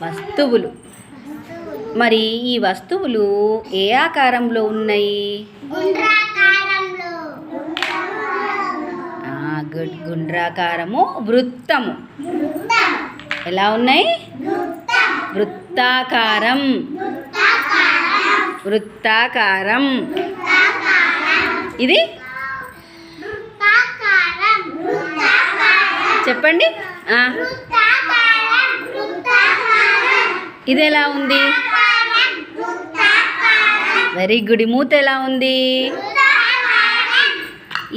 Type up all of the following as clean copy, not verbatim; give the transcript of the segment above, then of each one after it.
వస్తువులు. మరి ఈ వస్తువులు ఏ ఆకారంలో ఉన్నాయి? గుడ్. గుండ్రాకారము, వృత్తము. ఎలా ఉన్నాయి? వృత్తాకారం. వృత్తాకారం. ఇది చెప్పండి. ఇది ఎలా ఉంది? Very good. ఈ మూత ఎలా ఉంది?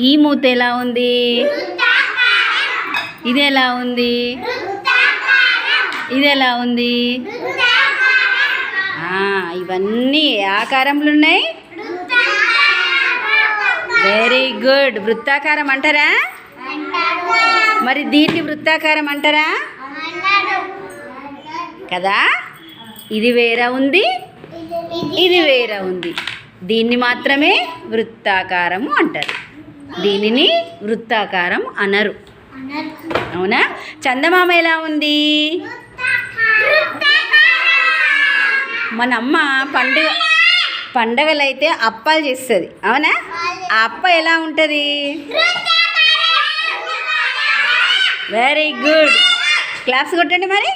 ఈ మూత ఎలా ఉంది? ఇది ఎలా ఉంది? ఇది ఎలా ఉంది? ఇవన్నీ ఏ ఆకారంలో ఉన్నాయి? Very good. వృత్తాకారం అంటారా? మరి దీన్ని వృత్తాకారం అంటారా? కదా. ఇది వేరే ఉంది, ఇది వేరే ఉంది. దీన్ని మాత్రమే వృత్తాకారము అంటారు, దీనిని వృత్తాకారం అనరు. అవునా? చందమామ ఎలా ఉంది? మన అమ్మ పండగలైతే అప్పాలు చేస్తుంది. అవునా? ఆ అప్ప ఎలా ఉంటుంది? Very good. క్లాప్స్ కొట్టండి మరి.